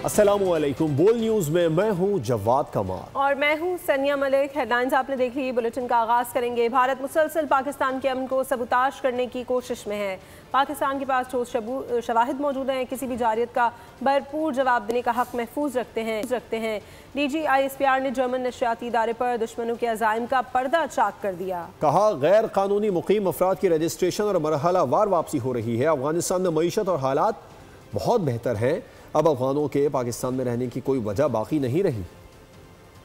अस्सलाम वालेकुम। बोल न्यूज़ में मैं हूं जवाद कमार और मैं हूं सनिया मलिक। हेडलाइंस आपने देख ली। बुलेटिन का आगाज करेंगे। भारत मुसलसल पाकिस्तान के अमन को सबूताश करने की कोशिश में है। पाकिस्तान के पास ठोस शवाहिद मौजूद हैं। किसी भी जारियत का भरपूर जवाब देने का हक महफूज रखते हैं। DGISPR ने जर्मन नशरियाती इदारे पर दुश्मनों के अज़ाइम का पर्दा चाक कर दिया। कहा गैर कानूनी मुकीम अफराद की रजिस्ट्रेशन और मरहला वार वापसी हो रही है। अफगानिस्तान में मईशत और हालात बहुत बेहतर हैं। अब अफगानों के पाकिस्तान में रहने की कोई वजह बाकी नहीं रही।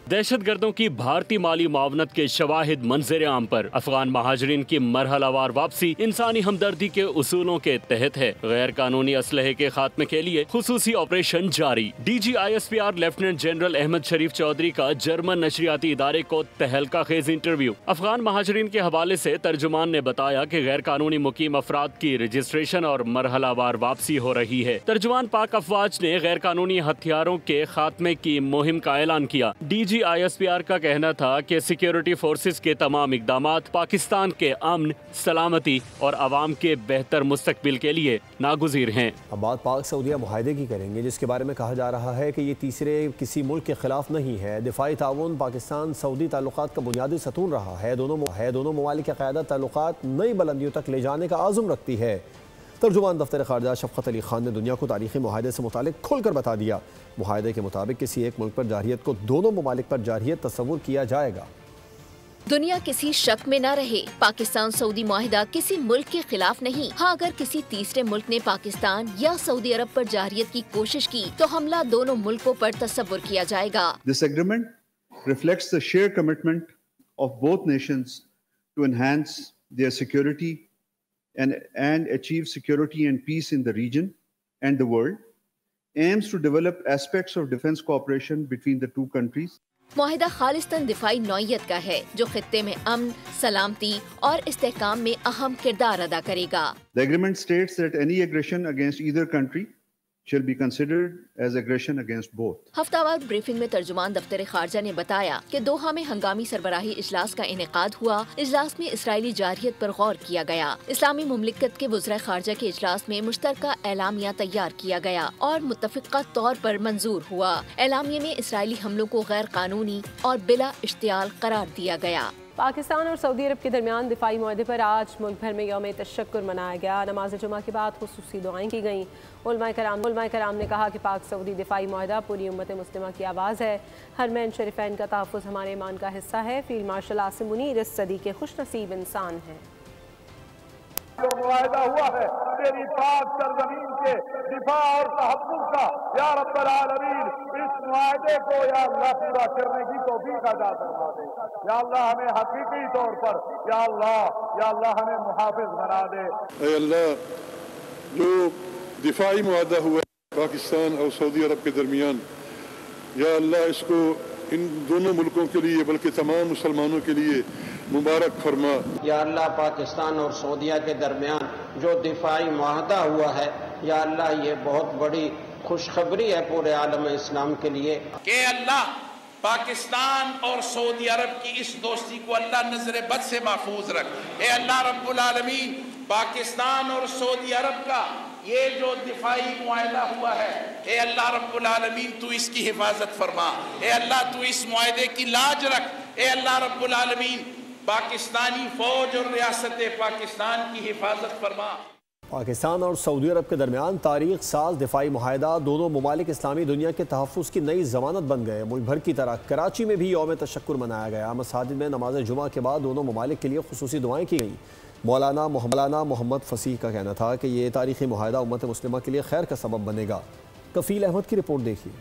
दहशतगर्दों की भारतीय माली मावनत के शवाहिद मंजर आम पर। अफगान महाजरीन की मरहलावार वापसी इंसानी हमदर्दी के उसूलों के तहत है। गैर कानूनी असलहे के खात्मे के लिए खुसूसी ऑपरेशन जारी। DGISPR लेफ्टिनेंट जनरल अहमद शरीफ चौधरी का जर्मन नशरियाती इदारे को तहलका खेज इंटरव्यू। अफगान महाजरीन के हवाले से तर्जुमान ने बताया कि गैर कानूनी मुकीम अफराद की रजिस्ट्रेशन और मरहलावार वापसी हो रही है। तर्जुमान पाक अफवाज ने गैर कानूनी हथियारों के खात्मे की मुहिम का ऐलान किया। DGISPR का कहना था कि सिक्योरिटी फोर्सेस के तमाम इकदामात पाकिस्तान के अमन, सलामती और आवाम के बेहतर मुस्तकबिल के लिए नागुज़ीर हैं। अब बात पाक सऊदीया मुआहदे की करेंगे, जिसके बारे में कहा जा रहा है कि ये तीसरे किसी मुल्क के खिलाफ नहीं है। दिफाई ताउन पाकिस्तान सऊदी ताल्लुकात का बुनियादी सतून रहा है। दोनों ममालिक की क़यादत ताल्लुकात नई बुलंदियों तक ले जाने का आज़म रखती है। तर्जुमान दफ्तर ख़ारजा शफ़क़त अली खान ने दुनिया को तारीख़ी मुआहदे से मुतालिक खुलकर बता दिया। मुआहदे के मुताबिक किसी एक मुल्क पर जारियत को दोनों ममालिक पर जारियत तस्वुर किया जाएगा। दुनिया किसी शक में न रहे, पाकिस्तान सऊदी मुआहिदा किसी मुल्क के खिलाफ नहीं। हाँ, अगर किसी तीसरे मुल्क ने पाकिस्तान या सऊदी अरब पर जारियत की कोशिश की तो हमला दोनों मुल्कों पर तस्वुर किया जाएगा। This agreement reflects the shared commitment of both nations to enhance their security and achieve security and peace in the region and the world, aims to develop aspects of defense cooperation between the two countries. मुआहिदा Khalistan दिफाई नौइयत का है जो खित्ते में अमन, सलामती और इस्तेहकाम में अहम किरदार अदा करेगा। The agreement states that any aggression against either country shall be considered as aggression against both. हफ्तावार ब्रीफिंग में तर्जुमान दफ्तर खारजा ने बताया कि दोहा में हंगामी सरबराही इजलास का इनेकाद हुआ। इजलास में इसराइली जारियत पर गौर किया गया। इस्लामी मुमलिकत के वज़रा खारजा के इजलास में मुश्तरका एलामिया तैयार किया गया और मुत्तफ़िक़ा तौर पर मंजूर हुआ। एलामिया में इसराइली हमलों को गैर कानूनी और बिला इश्तियाल करार दिया गया। पाकिस्तान और सऊदी अरब के दरमियान दिफाई मुआहदे पर आज मुल्क भर में यौम तशक्कुर मनाया गया। नमाज जुमा के बाद खुसूसी दुआएं की गईं। उलमाए कराम ने कहा कि पाक सऊदी दिफाई मुआहदा पूरी उम्मत मुस्लिमा की आवाज़ है। हरमैन शरीफैन का तहफ़्फ़ुज़ हमारे ईमान का हिस्सा है। फील्ड मार्शल आसिम मुनीर इस सदी के खुश नसीब इंसान हैं। जो मुआहदा हुआ है तेरी पाक सरज़मीन के दिफा और तहफ़्फ़ुज़ का, या रब्बल आलमीन इस मुआहदे को या अल्लाह पूरा करने की तौफीक अता फरमा दे। या अल्लाह हमें हकीकी तौर पर या अल्लाह हमें मुहाफ़िज़ बना दे। ऐ अल्लाह, जो दिफाई मुआहदा हुआ पाकिस्तान और सऊदी अरब के दरमियान, या अल्लाह इसको इन दोनों मुल्कों के लिए बल्कि तमाम मुसलमानों के लिए मुबारक फरमा। या अल्लाह, पाकिस्तान और सऊदीया के दरमियान जो दिफाई मुआहदा हुआ है, या अल्लाह ये बहुत बड़ी खुशखबरी है पूरे आलम इस्लाम के लिए कि अल्लाह पाकिस्तान और सऊदी अरब की इस दोस्ती को अल्लाह नजर बद से महफूज रख। ए अल्लाह रब्बुल आलमीन, पाकिस्तान और सऊदी अरब का ये जो दिफाई मुआहदा हुआ है, ए अल्लाह रब्बुल आलमीन तू इसकी हिफाजत फरमा। ए अल्लाह तू इस मुआहदे की लाज रख। ए अल्लाह रब्बुल आलमीन पाकिस्तानी फौज और रियासत पाकिस्तान की हिफाजत फरमा। पाकिस्तान और सऊदी अरब के दरमियान तारीख साज दिफाई मुआहदा दोनों ममालिक इस्लामी दुनिया के तहफ़्फ़ुज़ की नई ज़मानत बन गए। मुल्क भर की तरह कराची में भी यौम तशक्कुर मनाया गया। मसाजिद में नमाज जुमा के बाद दोनों ममालिक के लिए खुसूसी दुआएं की गईं। मौलाना मोहम्मद फसीह का कहना था कि ये तारीख़ी मुआहदा उम्मत मुस्लिमा के लिए खैर का सबब बनेगा। कफ़ील अहमद की रिपोर्ट देखिए।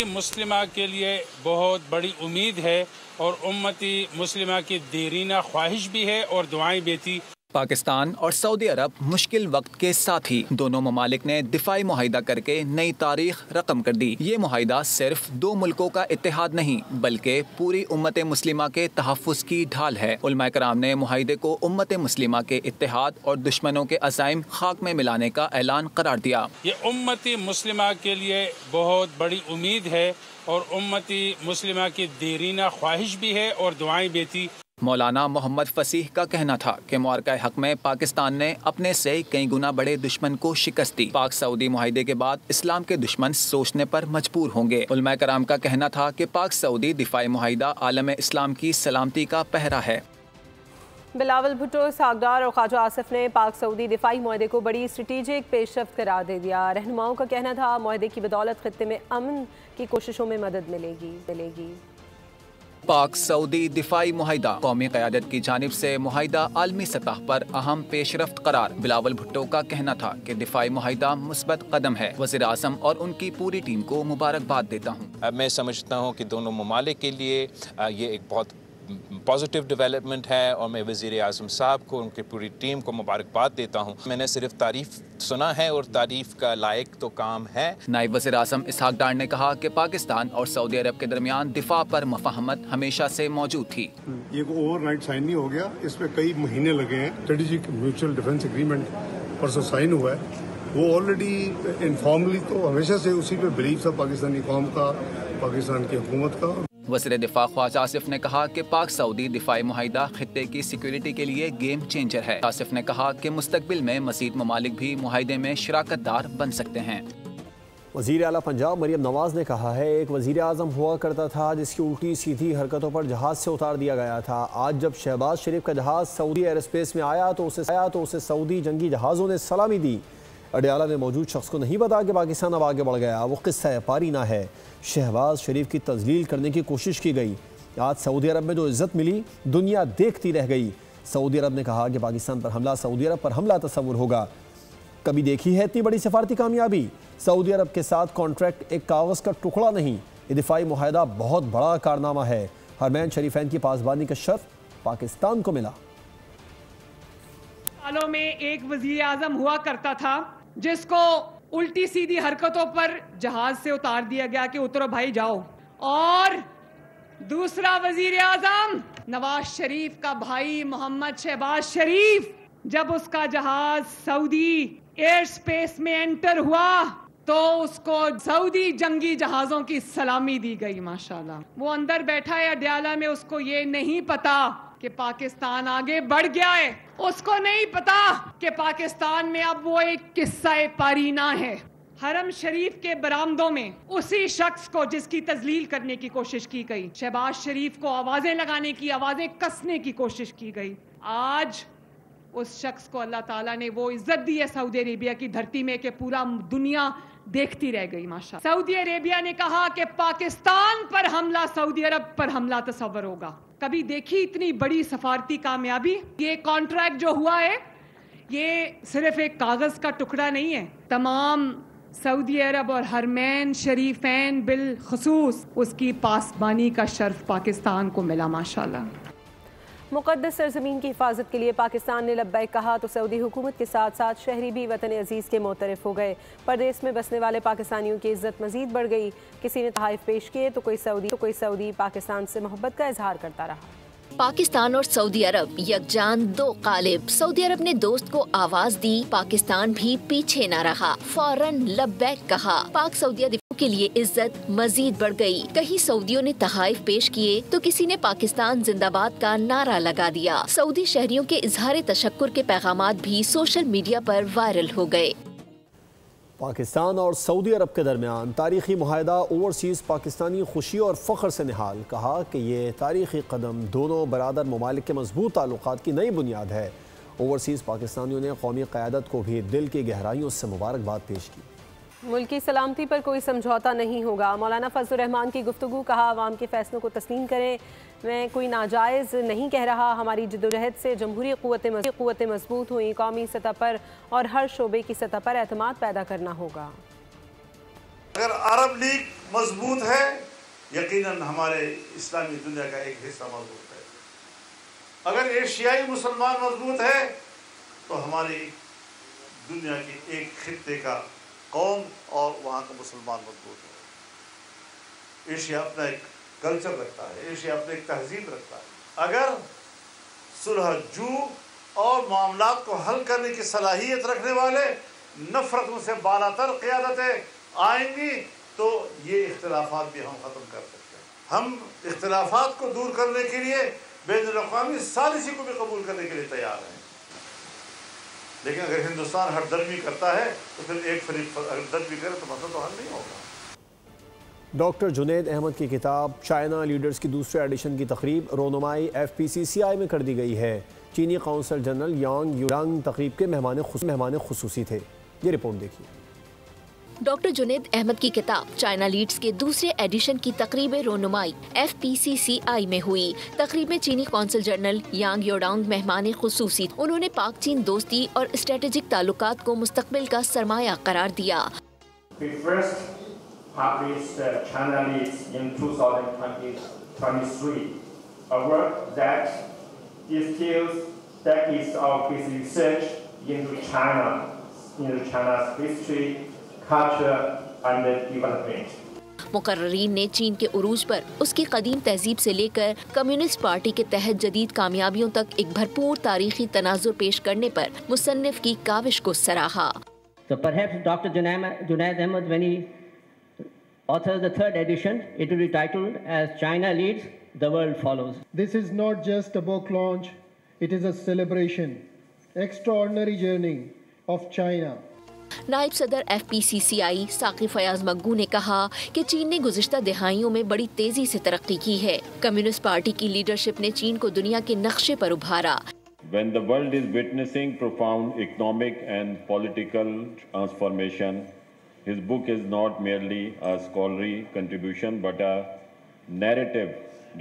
मुस्लिमा के लिए बहुत बड़ी उम्मीद है और उम्मती मुस्लिमा की देरीना ख्वाहिश भी है और दुआएं भी थी। पाकिस्तान और सऊदी अरब मुश्किल वक्त के साथ ही दोनों ममालिक ने दिफाई मुआहिदा करके नई तारीख रकम कर दी। ये मुआहिदा सिर्फ दो मुल्कों का इत्तेहाद नहीं बल्कि पूरी उम्मत मुस्लिमा के तहफ़्फ़ुज़ की ढाल है। उलमाए कराम ने मुआहिदे को उम्मत मुस्लिमा के इत्तेहाद और दुश्मनों के अज़ाइम खाक में मिलाने का ऐलान करार दिया। ये उम्मती मुस्लिमा के लिए बहुत बड़ी उम्मीद है और उम्मती मुस्लिमा की देरीना ख्वाहिश भी है और दुआएं भी थी। مولانا محمد فصیح کا کہنا تھا کہ معرکہ حق میں پاکستان نے اپنے سے کئی گنا بڑے دشمن کو شکست دی۔ پاک سعودی معاہدے کے بعد اسلام کے دشمن سوچنے پر مجبور ہوں گے۔ علماء کرام کا کہنا تھا کہ پاک سعودی دفاعی معاہدہ عالم اسلام کی سلامتی کا پہرا ہے۔ بلاول بھٹو، اسحاق اور خواجہ آصف نے پاک سعودی دفاعی معاہدے کو بڑی اسٹریٹجک پیش رفت قرار دے دیا۔ رہنماؤں کا کہنا تھا معاہدے کی بدولت خطے میں امن کی کوششوں میں مدد ملے گی۔ پاک سعودی دفاعی معاہدہ قومی قیادت کی جانب سے معاہدہ عالمی سطح پر اہم پیش رفت قرار۔ بلاول بھٹو کا کہنا تھا کہ دفاعی معاہدہ مثبت قدم ہے۔ وزیر اعظم اور ان کی پوری ٹیم کو مبارکباد دیتا ہوں۔ میں سمجھتا ہوں کہ دونوں ممالک کے لیے یہ ایک بہت پازیٹیو ڈیولپمنٹ ہے اور میں وزیر اعظم صاحب کو، ان کی پوری ٹیم کو مبارکباد دیتا ہوں۔ میں نے صرف تعریف سنا ہے اور تعریف کا لائق تو کام ہے۔ نائب وزیر اعظم اسحاق ڈار نے کہا کہ پاکستان اور سعودی عرب کے درمیان دفاع پر مفاہمت ہمیشہ سے موجود تھی۔ یہ اوور نائٹ سائن نہیں ہو گیا، اس میں کئی مہینے لگے ہیں۔ اسٹریٹجک میوچل ڈیفنس ایگریمنٹ پرسوں سائن ہوا ہے، وہ آلریڈی انفارملی تو ہمیشہ سے اسی پہ بلیف تھا پاکستانی قوم کا، پاکستان کی حکومت کا۔ وزیر دفاع خواجہ آصف نے کہا کہ پاک سعودی دفاعی معاہدہ خطے کی سیکیورٹی کے لیے گیم چینجر ہے۔ آصف نے کہا کہ مستقبل میں مزید ممالک بھی معاہدے میں شراکت دار بن سکتے ہیں۔ وزیر اعلیٰ پنجاب مریم نواز نے کہا ہے ایک وزیر اعظم ہوا کرتا تھا جس کی الٹی سیدھی حرکتوں پر جہاز سے اتار دیا گیا تھا۔ آج جب شہباز شریف کا جہاز سعودی ایئر اسپیس میں آیا تو اسے سعودی جنگی جہازوں نے سلامی دی۔ اڈیالہ میں موجود شخص کو نہیں پتا کہ پاکستان اب آگے بڑھ گیا، وہ قصہ پاری نہ ہے۔ شہباز شریف کی تذلیل کرنے کی کوشش کی گئی۔ آج سعودی عرب میں جو عزت ملی دنیا دیکھتی رہ گئی۔ سعودی عرب نے کہا کہ پاکستان پر حملہ سعودی عرب پر حملہ تصور ہوگا۔ کبھی دیکھی ہے اتنی بڑی سفارتی کامیابی؟ سعودی عرب کے ساتھ کانٹریکٹ ایک کاغذ کا ٹکڑا نہیں، یہ دفاعی معاہدہ بہت بڑا کارنامہ ہے۔ حرمین شریفین کی پاسبانی کا شرف پاکستان کو ملا۔ سالوں میں ایک وزیر اعظم ہوا کرتا تھا جس کو الٹی سیدھی حرکتوں پر جہاز سے اتار دیا گیا کہ اترو بھائی جاؤ، اور دوسرا وزیر اعظم نواز شریف کا بھائی محمد شہباز شریف، جب اس کا جہاز سعودی ایئر سپیس میں انٹر ہوا تو اس کو سعودی جنگی جہازوں کی سلامی دی گئی۔ ماشاءاللہ وہ اندر بیٹھا ہے اڈیالہ میں، اس کو یہ نہیں پتا کہ پاکستان آگے بڑھ گیا ہے، اس کو نہیں پتا کہ پاکستان میں اب وہ ایک قصہ پارینہ ہے۔ حرم شریف کے برآمدوں میں اسی شخص کو جس کی تذلیل کرنے کی کوشش کی گئی، شہباز شریف کو آوازیں لگانے کی، آوازیں کسنے کی کوشش کی گئی، آج اس شخص کو اللہ تعالیٰ نے وہ عزت دی ہے سعودی عربیہ کی دھرتی میں کہ پورا دنیا دیکھتی رہ گئی۔ ماشاءاللہ سعودی عربیہ نے کہا کہ پاکستان پر حملہ سعودی عرب پر حملہ تصور ہوگا۔ کبھی دیکھی اتنی بڑی سفارتی کامیابی؟ یہ کانٹریکٹ جو ہوا ہے یہ صرف ایک کاغذ کا ٹکڑا نہیں ہے، تمام سعودی عرب اور حرمین شریفین بالخصوص اس کی پاسبانی کا شرف پاکستان کو ملا۔ ماشاءاللہ مقدس سرزمین کی حفاظت کے لیے پاکستان نے لبیک کہا تو سعودی حکومت کے ساتھ ساتھ شہری بھی وطن عزیز کے معترف ہو گئے۔ پردیس میں بسنے والے پاکستانیوں کی عزت مزید بڑھ گئی۔ کسی نے تحائف پیش کیے تو کوئی سعودی پاکستان سے محبت کا اظہار کرتا رہا۔ پاکستان اور سعودی عرب یکجان دو قالب۔ سعودی عرب نے دوست کو آواز دی، پاکستان بھی پیچھے نہ رہا، فوراً لبیک کہا۔ پاک سعودیہ دفاع کے لیے عزت مزید بڑھ گئی۔ کہیں سعودیوں نے تحائف پیش کیے تو کسی نے پاکستان زندہ باد کا نعرہ لگا دیا۔ سعودی شہریوں کے اظہار تشکر کے پیغامات بھی سوشل میڈیا پر وائرل ہو گئے۔ پاکستان اور سعودی عرب کے درمیان تاریخی معاہدہ اوورسیز پاکستانی خوشی اور فخر سے نہال۔ کہا کہ یہ تاریخی قدم دونوں برادر ممالک کے مضبوط تعلقات کی نئی بنیاد ہے۔ اوورسیز پاکستانیوں نے قومی قیادت کو بھی دل کی گہرائیوں سے مبارکباد پیش کی۔ ملکی سلامتی پر کوئی سمجھوتا نہیں ہوگا، مولانا فضل الرحمان کی گفتگو۔ کہا عوام کے فیصلوں کو تسلیم کریں، میں کوئی ناجائز نہیں کہہ رہا، ہماری جدوجہد سے جمہوری قوتیں مضبوط ہوئیں، قومی سطح پر اور ہر شعبے کی سطح پر اعتماد پیدا کرنا ہوگا۔ اگر عرب لیگ مضبوط ہے یقیناً ہمارے اسلامی دنیا کا ایک حصہ مضبوط ہے، اگر ایشیائی مسلمان مضبوط ہے تو ہماری دنیا کی ایک خطے کا قوم اور وہاں کا مسلمان مضبوط ہے۔ ایشیا اپنا ایک کلچر رکھتا ہے، ایشیا اپنا ایک تہذیب رکھتا ہے۔ اگر صلح جو اور معاملات کو حل کرنے کی صلاحیت رکھنے والے نفرتوں سے بالاتر قیادتیں آئیں گی تو یہ اختلافات بھی ہم ختم کر سکتے ہیں۔ ہم اختلافات کو دور کرنے کے لیے بین الاقوامی ثالثی کو بھی قبول کرنے کے لیے تیار ہیں، لیکن اگر ہندوستان ہر درمی کرتا ہے تو پھر ایک فریق اگر درمی کرے تو مسئلہ تو حل نہیں ہوگا۔ ڈاکٹر جنید احمد کی کتاب چائنا لیڈرز کی دوسرے ایڈیشن کی تقریب رونمائی FPCCI میں کر دی گئی ہے۔ چینی قونصل جنرل یانگ یورانگ تقریب کے مہمان خصوصی تھے۔ یہ رپورٹ دیکھیے۔ ڈاکٹر جنید احمد کی کتاب چائنا لیڈز کے دوسرے ایڈیشن کی تقریب رونمائی FPCCI میں ہوئی۔ تقریب میں چینی قونصل جنرل یانگ یورانگ مہمان خصوصی۔ انہوں نے پاک چین دوستی اور اسٹریٹجک تعلقات کو مستقبل کا سرمایہ قرار دیا۔ Published China Leads in 2023, a work that distills decades of basic research into China's history, culture, and development. مقررین نے چین کے عروج پر اس کی قدیم تہذیب سے لے کر کمیونسٹ پارٹی کے تحت جدید کامیابیوں تک ایک بھرپور تاریخی تناظر پیش کرنے پر مصنف کی کاوش کو سراہا۔ So perhaps Dr. Junaid Ahmad, when he authored the third edition, it will be titled as China Leads, the World Follows. This is not just a book launch, it is a celebration, extraordinary journey of China. نائب صدر FPCCI ساقی Fayyaz مگو نے کہا کہ چین نے گزشتہ دہائیوں میں بڑی تیزی سے ترقی کی ہے۔ کمیونسٹ پارٹی کی لیڈرشپ نے چین کو دنیا کے نقشے پر ابھارا۔ When the world is witnessing profound economic and political transformation, his book is not merely a scholarly contribution but a narrative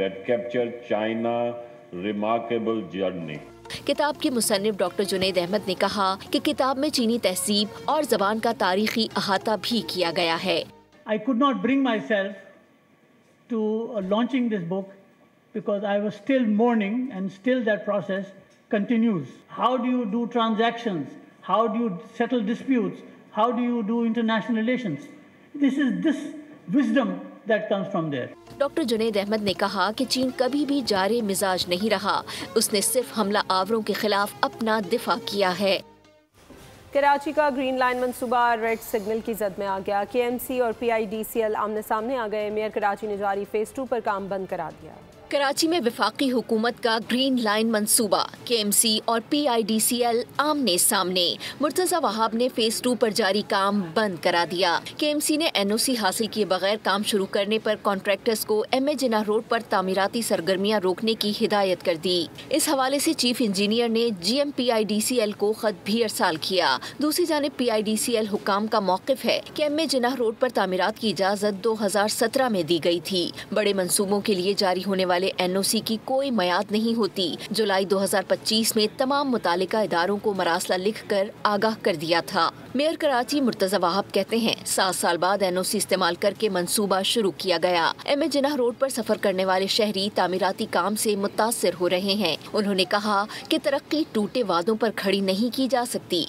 that captures China's remarkable journey. کتاب کے مصنف ڈاکٹر جنید احمد نے کہا کہ کتاب میں چینی تہذیب اور زبان کا تاریخی احاطہ بھی کیا گیا ہے۔ I could not bring myself to launching this book because I was still mourning and still that process continues. How do you do transactions? How do you settle disputes? How do you do international relations? This wisdom that comes from there. Doctor Junaid Ahmed نے کہا کہ چین کبھی بھی جارے مزاج نہیں رہا، اس نے صرف حملہ آوروں کے خلاف اپنا دفاع کیا ہے۔ کراچی کا گرین لائن منصوبہ ریڈ سگنل کی زد میں آ گیا۔ KMC اور PIDCL آمنے سامنے آ گئے۔ میئر کراچی نے جاری فیز 2 پر کام بند کرا دیا۔ کراچی میں وفاقی حکومت کا گرین لائن منصوبہ KMC اور PIDCL آمنے سامنے۔ مرتضی وہاب نے فیز 2 پر جاری کام بند کرا دیا۔ KMC نے NOC حاصل کیے بغیر کام شروع کرنے پر کانٹریکٹرز کو MA جناح روڈ پر تعمیراتی سرگرمیاں روکنے کی ہدایت کر دی۔ اس حوالے سے چیف انجینئر نے GM PIDCL کو خط بھی ارسال کیا۔ دوسری جانب PIDCL حکام کا موقف ہے کہ MA جناح روڈ پر تعمیرات کی اجازت 2017 میں دی گئی تھی۔ بڑے منصوبوں کے لیے جاری ہونے والے NOC کی کوئی میعاد نہیں ہوتی۔ جولائی 2025 میں تمام متعلقہ اداروں کو مراسلہ لکھ کر آگاہ کر دیا تھا۔ میئر کراچی مرتضی وہاب کہتے ہیں 7 سال بعد NOC استعمال کر کے منصوبہ شروع کیا گیا۔ MA جناح روڈ پر سفر کرنے والے شہری تعمیراتی کام سے متاثر ہو رہے ہیں۔ انہوں نے کہا کہ ترقی ٹوٹے وعدوں پر کھڑی نہیں کی جا سکتی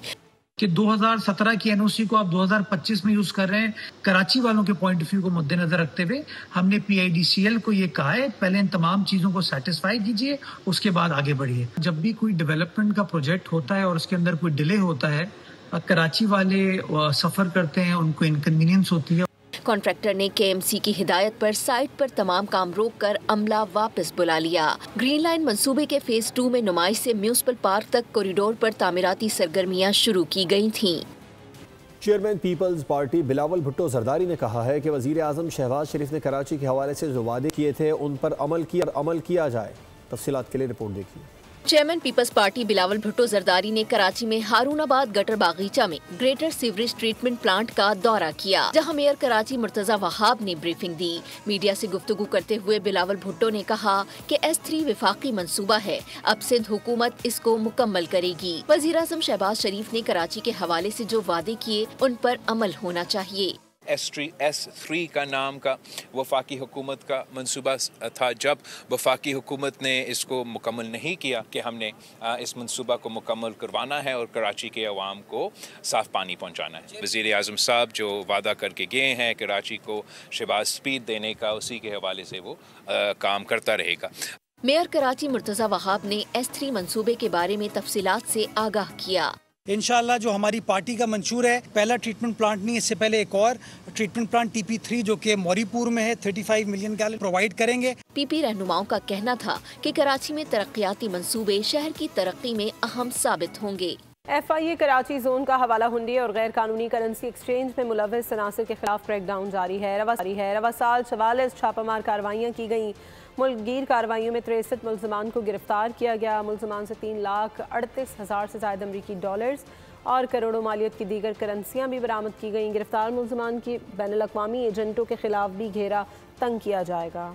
کہ 2017 کی NOC کو آپ 2025 میں یوز کر رہے ہیں۔ کراچی والوں کے پوائنٹ آف ویو کو مد نظر رکھتے ہوئے ہم نے PIDCL کو یہ کہا ہے پہلے ان تمام چیزوں کو سیٹسفائی کیجئے، اس کے بعد آگے بڑھیے۔ جب بھی کوئی ڈیولپمنٹ کا پروجیکٹ ہوتا ہے اور اس کے اندر کوئی ڈیلے ہوتا ہے، کراچی والے سفر کرتے ہیں، ان کو انکنوینئنس ہوتی ہے۔ کانٹریکٹر نے KMC کی ہدایت پر سائٹ پر تمام کام روک کر عملہ واپس بلا لیا۔ گرین لائن منصوبے کے فیز 2 میں نمائش سے میونسپل پارک تک کوریڈور پر تعمیراتی سرگرمیاں شروع کی گئی تھیں۔ Chairman Peoples Party Bilawal Bhutto Zardari نے کہا ہے کہ وزیر اعظم شہباز شریف نے کراچی کے حوالے سے جو وعدے کیے تھے ان پر عمل کیا جائے۔ تفصیلات کے لیے رپورٹ دیکھیے۔ Chairman Peoples Party Bilawal Bhutto Zardari نے کراچی میں ہارون آباد گٹر باغیچہ میں گریٹر سیوریج ٹریٹمنٹ پلانٹ کا دورہ کیا، جہاں میئر کراچی مرتضی وہاب نے بریفنگ دی۔ میڈیا سے گفتگو کرتے ہوئے بلاول بھٹو نے کہا کہ S3 وفاقی منصوبہ ہے، اب سندھ حکومت اس کو مکمل کرے گی۔ وزیر اعظم شہباز شریف نے کراچی کے حوالے سے جو وعدے کیے ان پر عمل ہونا چاہیے۔ S3 کا نام کا وفاقی حکومت کا منصوبہ تھا۔ جب وفاقی حکومت نے اس کو مکمل نہیں کیا کہ ہم نے اس منصوبہ کو مکمل کروانا ہے اور کراچی کے عوام کو صاف پانی پہنچانا ہے۔ وزیر اعظم صاحب جو وعدہ کر کے گئے ہیں کراچی کو شہباز سپیڈ دینے کا، اسی کے حوالے سے وہ کام کرتا رہے گا۔ میئر کراچی مرتضی وہاب نے S3 منصوبے کے بارے میں تفصیلات سے آگاہ کیا۔ इंशाअल्लाह जो हमारी पार्टी का मंशूर है, पहला ट्रीटमेंट प्लांट नहीं, इससे पहले एक और ट्रीटमेंट प्लांट TP3 जो कि मौरीपुर में है 35 मिलियन गैलन प्रोवाइड करेंगे। PP रहनुमाओं का कहना था कि कराची में तरक्याती मंसूबे शहर की तरक्की में अहम साबित होंगे। FIA कराची जोन का हवाला हुंडी और गैर कानूनी करेंसी एक्सचेंज में मुलव्वस अनासर के खिलाफ क्रैकडाउन जारी है। रवा साल 44 छापामार कार्रवाइयाँ की गईं। मुल्कगीर कार्रवाइयों में 63 मुलजमान को गिरफ्तार किया गया। मुलजमान से 3,38,000 से ज़ायद अमरीकी डॉलर्स और करोड़ों मालियत की दीगर करेंसियाँ भी बरामद की गईं। गिरफ्तार मुलजमान की बैनुल-अक़वामी एजेंटों के खिलाफ भी घेरा तंग किया जाएगा।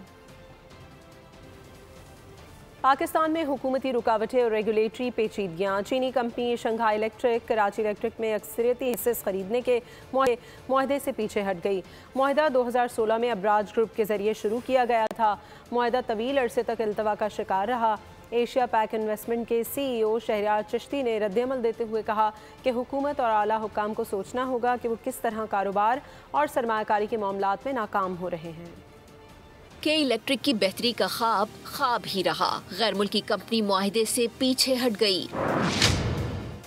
पाकिस्तान में हुकूमती रुकावटें और रेगुलेटरी पेचीदगियाँ। चीनी company Shanghai electric Karachi electric में अक्सरियती हिस्से खरीदने के मुआहदे से पीछे हट गई। मुआहदा 2016 में अबराज ग्रुप के जरिए शुरू किया गया था। मुआहदा तवील अरसे तक इल्तवा का शिकार रहा। एशिया पैक इन्वेस्टमेंट के CEO शहरियार चिश्ती ने रद्दअमल देते हुए कहा कि हुकूमत और आला हुक्काम को सोचना होगा कि वो किस तरह कारोबार और सरमायाकारी के मामलात में नाकाम हो रहे हैं। के इलेक्ट्रिक की बेहतरी का ख्वाब ही रहा। गैर मुल्की कंपनी मुआहदे से पीछे हट गई।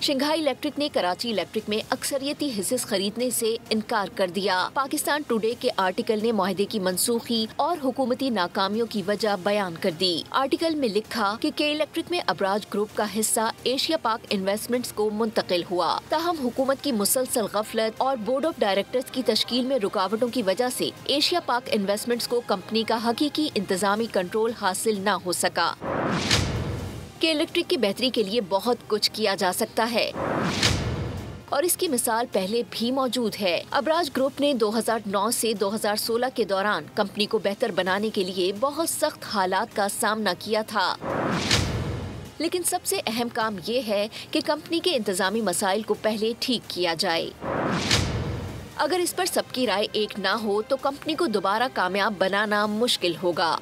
शंघाई इलेक्ट्रिक ने कराची इलेक्ट्रिक में अक्सरियती हिस्से खरीदने से इनकार कर दिया। पाकिस्तान टुडे के आर्टिकल ने मुआहदे की मनसूखी और हुकूमती नाकामियों की वजह बयान कर दी। आर्टिकल में लिखा कि के इलेक्ट्रिक में अबराज ग्रुप का हिस्सा एशिया पाक इन्वेस्टमेंट्स को मुंतकिल हुआ। ताहम हुकूमत की मुसलसल गफलत और बोर्ड ऑफ डायरेक्टर्स की तश्कील में रुकावटों की वजह से एशिया पाक इन्वेस्टमेंट्स को कंपनी का हकीकी इंतजामी कंट्रोल हासिल न हो सका। के इलेक्ट्रिक की बेहतरी के लिए बहुत कुछ किया जा सकता है और इसकी मिसाल पहले भी मौजूद है। अबराज ग्रुप ने 2009 से 2016 के दौरान कंपनी को बेहतर बनाने के लिए बहुत सख्त हालात का सामना किया था, लेकिन सबसे अहम काम ये है कि कंपनी के इंतजामी मसाइल को पहले ठीक किया जाए। अगर इस पर सबकी राय एक ना हो तो कंपनी को दोबारा कामयाब बनाना मुश्किल होगा।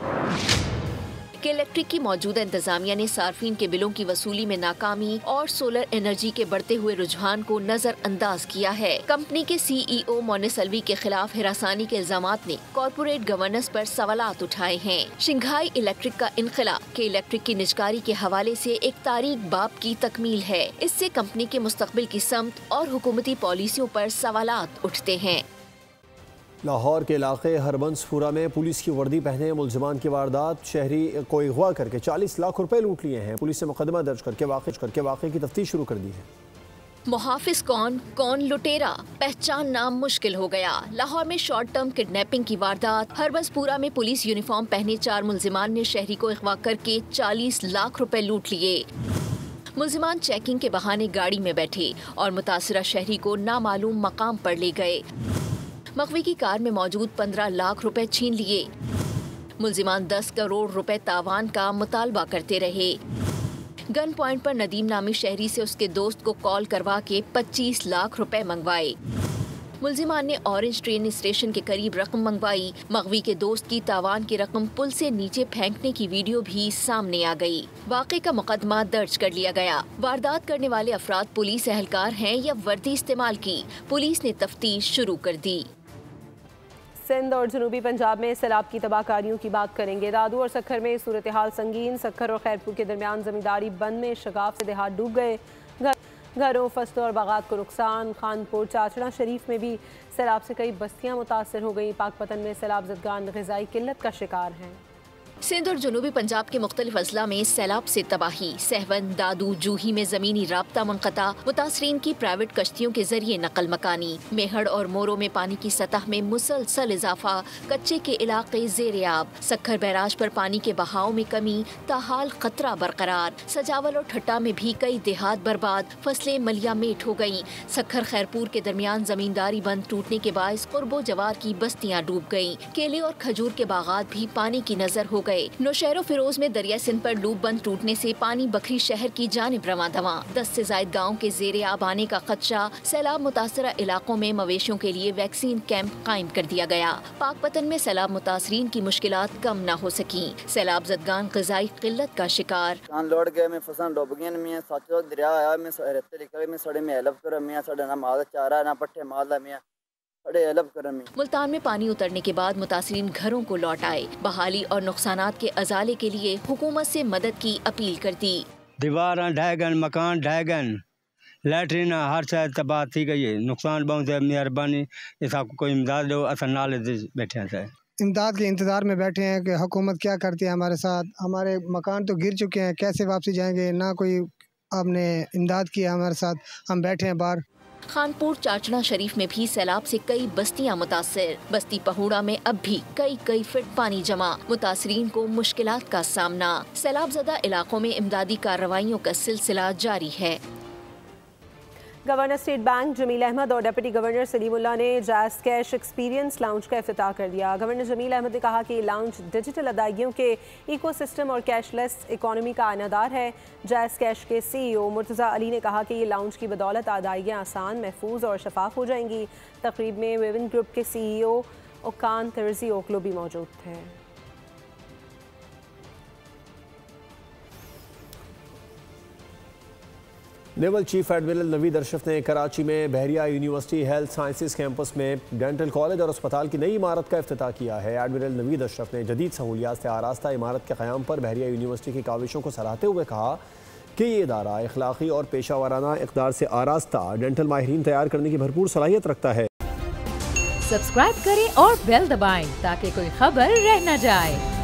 के इलेक्ट्रिक की मौजूदा इंतजामिया ने सार्फिन के बिलों की वसूली में नाकामी और सोलर एनर्जी के बढ़ते हुए रुझान को नजरअंदाज किया है। कंपनी के CEO मोनिस अलवी के खिलाफ हिरासानी के इल्जामात ने कॉर्पोरेट गवर्नेंस पर सवालात उठाए हैं। शंघाई इलेक्ट्रिक का इनखला के इलेक्ट्रिक की निजकारी के हवाले से एक तारीख बाब की तकमील है। इससे कंपनी के मुस्तकबिल की समत और हुकूमती पॉलिसियों पर सवालात उठते हैं। लाहौर के इलाके हरबंसपुरा में पुलिस की वर्दी पहने मुलजमान की वारदात। शहरी को अगवा करके 40 लाख रुपए लूट लिए हैं। पुलिस ने मुकदमा दर्ज करके वाक़े की तफ्तीश शुरू कर दी है। मुहाफिज कौन लुटेरा पहचानना मुश्किल हो गया। लाहौर में शॉर्ट टर्म किडनैपिंग की वारदात। हरबंसपुरा में पुलिस यूनिफॉर्म पहने 4 मुलजिमान ने शहरी को अगवा करके 40 लाख रुपए लूट लिए। मुलजिमान चेकिंग के बहाने गाड़ी में बैठे और मुतासिरा शहरी को नामालूम मकाम पर ले गए। मकवी की कार में मौजूद 15 लाख रुपए छीन लिए। मुलजिमान 10 करोड़ रुपए तावान का मुतालबा करते रहे। गन पॉइंट पर नदीम नामी शहरी से उसके दोस्त को कॉल करवा के 25 लाख रुपए मंगवाए। मुलजिमान ने ऑरेंज ट्रेन स्टेशन के करीब रकम मंगवाई। मगवी के दोस्त की तावान की रकम पुल से नीचे फेंकने की वीडियो भी सामने आ गई। वाक़े का मुकदमा दर्ज कर लिया गया। वारदात करने वाले अफराद पुलिस एहलकार हैं या वर्दी इस्तेमाल की, पुलिस ने तफ्तीश शुरू कर दी। सिंध और जनूबी पंजाब में सैलाब की तबाहकारियों की बात करेंगे। दादू और सक्खर में सूरत हाल संगीन। सक्खर और खैरपुर के दरमियान जमींदारी बंद में शगाफ से देहात डूब गए। घरों, फसलों और बागात को नुकसान। खानपुर चाचड़ा शरीफ में भी सैलाब से कई बस्तियां मुतासर हो गई। पाकपतन में सैलाब ज़दगान ग़िज़ाई किल्लत का शिकार हैं। सिंध और जनूबी पंजाब के मुख्तलिफ अजला में सैलाब से तबाही। सहवन, दादू, जूही में ज़मीनी राब्ता मुनक़ता। मुतासरीन की प्राइवेट कश्तियों के जरिए नकल मकानी। मेहड़ और मोरों में पानी की सतह में मुसलसल इजाफा। कच्चे के इलाके ज़ेरे आब। सक्खर बैराज पर पानी के बहाव में कमी, ताहाल खतरा बरकरार। सजावल और ठट्टा में भी कई देहात बर्बाद। फसलें मलिया मेट हो गयी। सक्खर खैरपुर के दरमियान जमींदारी बंद टूटने के बायस कुर्बो जवार की बस्तियाँ डूब गयी। केले और खजूर के बागात भी पानी की नजर हो गए। नौशहरो फिरोज में दरिया सिंध पर लूप बंद टूटने से पानी बखरी शहर की जानिब रवां दवां। 10 से ज्यादा गाँव के ज़ेरे आब आने का खदशा। सैलाब मुतासरा इलाकों में मवेशियों के लिए वैक्सीन कैंप कायम कर दिया गया। पाकपतन में सैलाब मुतासरीन की मुश्किलात कम न हो सकी। सैलाब ज़दगान ग़िज़ाई किल्लत का शिकार। लौट गए में फसल डूब गए में साचो दरिया आया में रेते निकले में सड़े में हेल्प कर में साडे ना माल चारा ना पट्टे माल में मुल्तान में पानी उतरने के बाद मुतासरीन घरों को लौट आए। बहाली और नुकसानात के अजाले के लिए हुकूमत से मदद की अपील कर दी। दीवार ढहगन, मकान ढहगन, लैट्रिन हर शइ तबाह थी गई है, नुकसान बहुत है। मेहरबानी इस आपको कोई इमदाद दो, असल नाले बैठे हैं। इमदाद के इंतज़ार में बैठे हैं कि हुकूमत क्या करती है हमारे साथ। हमारे मकान तो गिर चुके हैं, कैसे वापसी जाएंगे, ना कोई आपने इमदाद किया हमारे साथ, हम बैठे हैं बाहर। खानपुर चाचना शरीफ में भी सैलाब से कई बस्तियां मुतासिर। बस्ती पहुड़ा में अब भी कई फीट पानी जमा, मुतासरीन को मुश्किलात का सामना। सैलाब ज़दा इलाकों में इमदादी कार्रवाइयों का सिलसिला जारी है। Governor State Bank Jamil Ahmed और डिप्टी गवर्नर सलीमुल्लाह ने जैज़ कैश एक्सपीरियंस लाउंज का इफ्तिताह कर दिया। गवर्नर जमील अहमद ने कहा कि ये लाउंज डिजिटल अदायगियों के इकोसिस्टम और कैशलेस इकॉनमी का आइनादार है। जैज़ कैश के CEO मुर्तज़ा अली ने कहा कि ये लाउंज की बदौलत अदायगियाँ आसान, महफूज और शफाफ हो जाएंगी। तकरीब में विविन ग्रुप के CEO ओकान तर्जी ओकलो भी मौजूद थे। Naval chief admiral Naveed Ashraf ने कराची में बहरिया यूनिवर्सिटी हेल्थ साइंसेज कैंपस में डेंटल कॉलेज और अस्पताल की नई इमारत का इफ्तिताह किया है। एडमिरल नवीद अशरफ ने जदीद सहूलियात से आरास्ता इमारत के क़याम पर बहरिया यूनिवर्सिटी की काविशों को सराहते हुए कहा कि ये इदारा अखलाकी और पेशा वाराना इक़दार से आरास्ता डेंटल माहिरीन तैयार करने की भरपूर सलाहियत रखता है। सब्सक्राइब करें और बेल दबाएं ताकि कोई खबर रह न जाए।